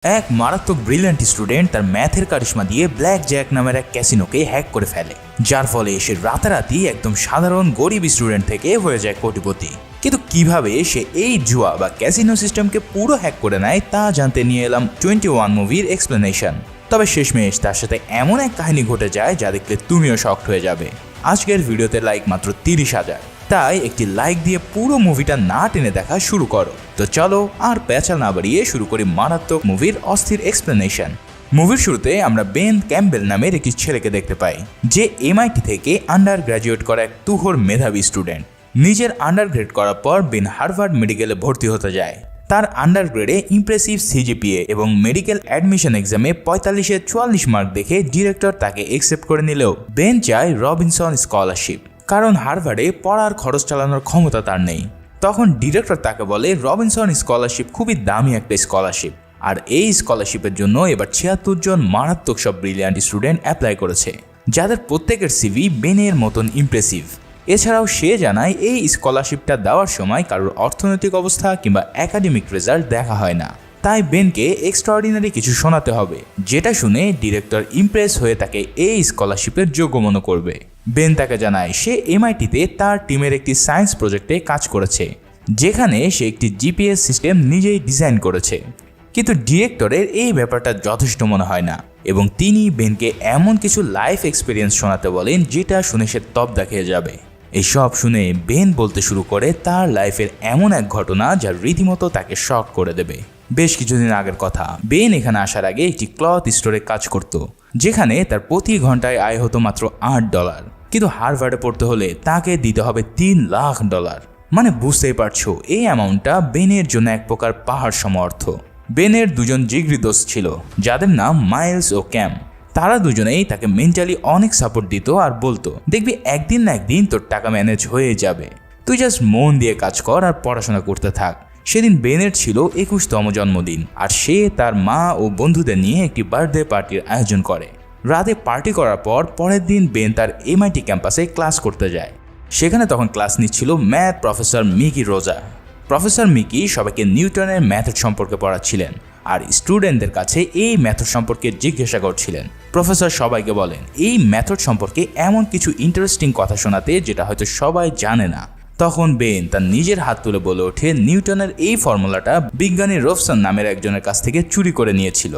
এক মারাত্মক brilliant student তার ম্যাথের কারিশমা দিয়ে ব্ল্যাক জ্যাক নামের এক ক্যাসিনোকে হ্যাক করে ফেলে, যার ফলে সে রাতারাতি একদম সাধারণ গরিব স্টুডেন্ট থেকে হয়ে যায় কোটিপতি। কিন্তু কিভাবে সে এই জুয়া বা ক্যাসিনো সিস্টেমকে পুরো হ্যাক করে নেয় তা জানতে নিয়ে এলাম 21 মুভির এক্সপ্লেনেশন। তবে শেষমেশ তার সাথে এমন এক কাহিনী ঘটে যায় যা দেখলে তুমিও শকড হয়ে যাবে। আজকের ভিডিওতে লাইক মাত্র 30,000, তাই একটি লাইক দিয়ে পুরো মুভিটা না টেনে দেখা শুরু করো। তো চলো আর পেঁচাল না বাড়িয়ে শুরু করি মারাত্মক মুভির অস্থির এক্সপ্লেনেশন। মুভির শুরুতে আমরা বেন ক্যাম্বেল নামের একটি ছেলেকে দেখতে পাই, যে MIT থেকে আন্ডার গ্র্যাজুয়েট করা এক তুখোড় মেধাবী স্টুডেন্ট। নিজের আন্ডার গ্রেড করার পর বেন হার্ভার্ড মেডিকেলে ভর্তি হতে যায়। তার আন্ডার গ্রেডে ইমপ্রেসিভ CGPA এবং মেডিকেল অ্যাডমিশন এক্সামে 45-এ 44 মার্ক দেখে ডিরেক্টর তাকে অ্যাকসেপ্ট করে নিলেও বেন চায় রবিনসন স্কলারশিপ, কারণ হার্ভার্ডে পড়ার খরচ চালানোর ক্ষমতা তার নেই। তখন ডিরেক্টর তাকে বলে রবিনসন স্কলারশিপ খুবই দামি একটা স্কলারশিপ, আর এই স্কলারশিপের জন্য এবার 76 জন মারাত্মক সব ব্রিলিয়ান্ট স্টুডেন্ট অ্যাপ্লাই করেছে, যাদের প্রত্যেকের CV বেনের মতন ইমপ্রেসিভ। এছাড়াও সে জানায় এই স্কলারশিপটা দেওয়ার সময় কারোর অর্থনৈতিক অবস্থা কিংবা একাডেমিক রেজাল্ট দেখা হয় না, তাই বেনকে এক্সট্রাঅর্ডিনারি কিছু শোনাতে হবে, যেটা শুনে ডিরেক্টর ইমপ্রেস হয়ে তাকে এই স্কলারশিপের যোগ্য মনে করবে। বেন তাকে জানায় সে MIT-তে তার টিমের একটি সায়েন্স প্রজেক্টে কাজ করেছে, যেখানে সে একটি GPS সিস্টেম নিজেই ডিজাইন করেছে। কিন্তু ডিরেক্টরের এই ব্যাপারটা যথেষ্ট মনে হয় না এবং তিনি বেনকে এমন কিছু লাইফ এক্সপিরিয়েন্স শোনাতে বলেন যেটা শুনে সে তব্দা খেয়ে যাবে। এই সব শুনে বেন বলতে শুরু করে তার লাইফের এমন এক ঘটনা যা রীতিমতো তাকে শক করে দেবে। বেশ কিছুদিন আগের কথা, বেন এখানে আসার আগে একটি ক্লথ স্টোরে কাজ করত, যেখানে তার প্রতি ঘন্টায় আয় হতো মাত্র $8। কিন্তু হার্ভার্ডে পড়তে হলে তাকে দিতে হবে $3 লাখ। মানে বুঝতেই পারছো, এই অ্যামাউন্টটা বেনের জন্য এক প্রকার পাহাড় সম অর্থ। বেনের দুজন জিগরি দোস্ত ছিল, যাদের নাম মাইলস ও ক্যাম। তারা দুজনেই তাকে মেন্টালি অনেক সাপোর্ট দিত আর বলতো, দেখবি একদিন না একদিন তোর টাকা ম্যানেজ হয়ে যাবে, তুই জাস্ট মন দিয়ে কাজ কর আর পড়াশোনা করতে থাক। সেদিন বেনের ছিল 21তম জন্মদিন, আর সে তার মা ও বন্ধুদের নিয়ে একটি বার্থডে পার্টির আয়োজন করে। রাতে পার্টি করার পর পরের দিন বেন তার MIT ক্যাম্পাসে ক্লাস করতে যায়। সেখানে তখন ক্লাস নিচ্ছিল ম্যাথ প্রফেসর মিকি রোজা। প্রফেসর মিকি সবাইকে নিউটনের ম্যাথড সম্পর্কে পড়াচ্ছিলেন আর স্টুডেন্টদের কাছে এই মেথড সম্পর্কে জিজ্ঞাসা করছিলেন। প্রফেসর সবাইকে বলেন এই মেথড সম্পর্কে এমন কিছু ইন্টারেস্টিং কথা শোনাতে যেটা হয়তো সবাই জানে না। তখন বেন তার নিজের হাত তুলে বলে ওঠে নিউটনের এই ফর্মুলাটা বিজ্ঞানী রবসন নামের একজনের কাছ থেকে চুরি করে নিয়েছিল।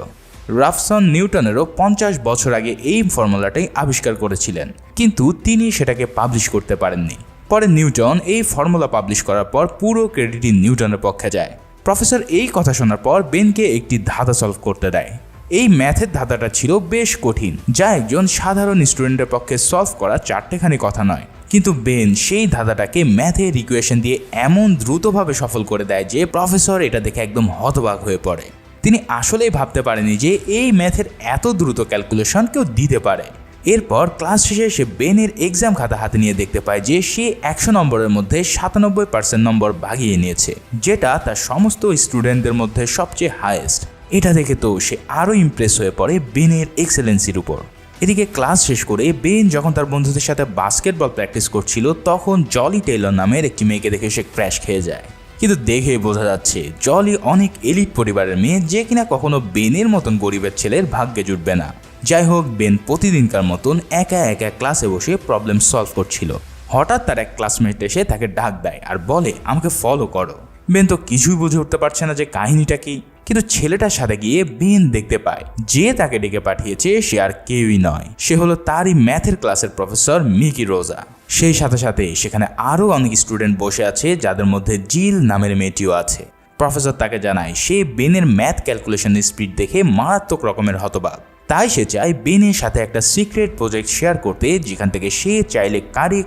রবসন নিউটনেরও 50 বছর আগে এই ফর্মুলাটাই আবিষ্কার করেছিলেন, কিন্তু তিনি সেটাকে পাবলিশ করতে পারেননি। পরে নিউটন এই ফর্মুলা পাবলিশ করার পর পুরো ক্রেডিটই নিউটনের পক্ষে যায়। প্রফেসর এই কথা শোনার পর বেনকে একটি ধাঁধা সলভ করতে দেয়। এই ম্যাথের ধাঁধাটা ছিল বেশ কঠিন, যা একজন সাধারণ স্টুডেন্টের পক্ষে সলভ করা 4টেখানি কথা নয়। কিন্তু বেন সেই ধাঁধাটাকে ম্যাথের ইকুয়েশন দিয়ে এমন দ্রুতভাবে সফল করে দেয় যে প্রফেসর এটা দেখে একদম হতবাক হয়ে পড়ে। তিনি আসলেই ভাবতে পারেনি যে এই ম্যাথের এত দ্রুত ক্যালকুলেশন কেউ দিতে পারে। এরপর ক্লাস শেষে সে বেনের এক্সাম খাতা হাতে নিয়ে দেখতে পায় যে সে 100 নম্বরের মধ্যে 97% নম্বর ভাগিয়ে নিয়েছে, যেটা তার সমস্ত স্টুডেন্টদের মধ্যে সবচেয়ে হাইয়েস্ট। এটা দেখে তো সে আরও ইমপ্রেস হয়ে পড়ে বেনের এক্সেলেন্সির উপর। এদিকে ক্লাস শেষ করে বেন যখন তার বন্ধুদের সাথে বাস্কেটবল প্র্যাকটিস করছিল, তখন জলি টেইলর নামের একটি মেয়েকে দেখে সে ক্র্যাশ খেয়ে যায়। কিন্তু দেখেই বোঝা যাচ্ছে জলি অনেক এলিট পরিবারের মেয়ে, যে কিনা কখনো বেনের মতন গরিবের ছেলের ভাগ্যে জুটবে না। যাই হোক, বেন প্রতিদিনকার মতন একা একা ক্লাসে বসে প্রবলেম সলভ করছিল। হঠাৎ তার এক ক্লাসমেট এসে তাকে ডাক দেয় আর বলে আমাকে ফলো করো। বেন তো কিছুই বুঝে উঠতে পারছে না যে কাহিনীটা কি, কিন্তু ছেলেটার সাথে গিয়ে বেন দেখতে পায় যে তাকে ডেকে পাঠিয়েছে সে আর কেউই নয়, সে হলো তারই ম্যাথের ক্লাসের প্রফেসর মিকি রোজা। সেই সাথে সাথে সেখানে আরও অনেক স্টুডেন্ট বসে আছে, যাদের মধ্যে জিল নামের মেয়েটিও আছে। প্রফেসর তাকে জানায় সে বেনের ম্যাথ ক্যালকুলেশনের স্পিড দেখে মারাত্মক রকমের হতবাক, তাই সে চায় বেনের সাথে একটা সিক্রেট প্রজেক্ট শেয়ার করতে, যেখান থেকে সে চাইলে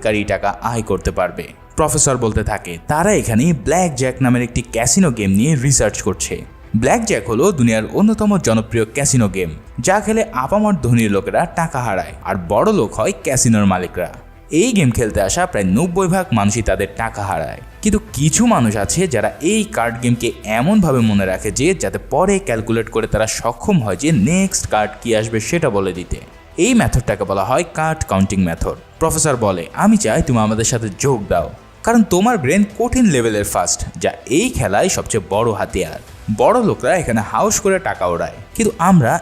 কারি টাকা আয় করতে পারবে। প্রফেসর বলতে থাকে তারা এখানে ব্ল্যাক জ্যাক নামের একটি ক্যাসিনো গেম নিয়ে রিসার্চ করছে। ব্ল্যাক জ্যাক হলো দুনিয়ার অন্যতম জনপ্রিয় ক্যাসিনো গেম, যা খেলে আপামর ধনীর লোকেরা টাকা হারায় আর বড় লোক হয় ক্যাসিনোর মালিকরা। এই গেম খেলতে আসা প্রায় 90% মানুষই তাদের টাকা হারায়, কিন্তু কিছু মানুষ আছে যারা এই কার্ড গেমকে এমনভাবে মনে রাখে যে যাতে পরে ক্যালকুলেট করে তারা সক্ষম হয় যে নেক্সট কার্ড কি আসবে সেটা বলে দিতে। এই মেথডটাকে বলা হয় কার্ড কাউন্টিং মেথড। প্রফেসর বলে আমি চাই তুমি আমাদের সাথে যোগ দাও, কারণ তোমার ব্রেন কঠিন লেভেলের ফাস্ট, যা এই খেলায় সবচেয়ে বড় হাতিয়ার। বড় লোকরা এখানে হাউস করে টাকা ওড়ায়, কিন্তু আমরা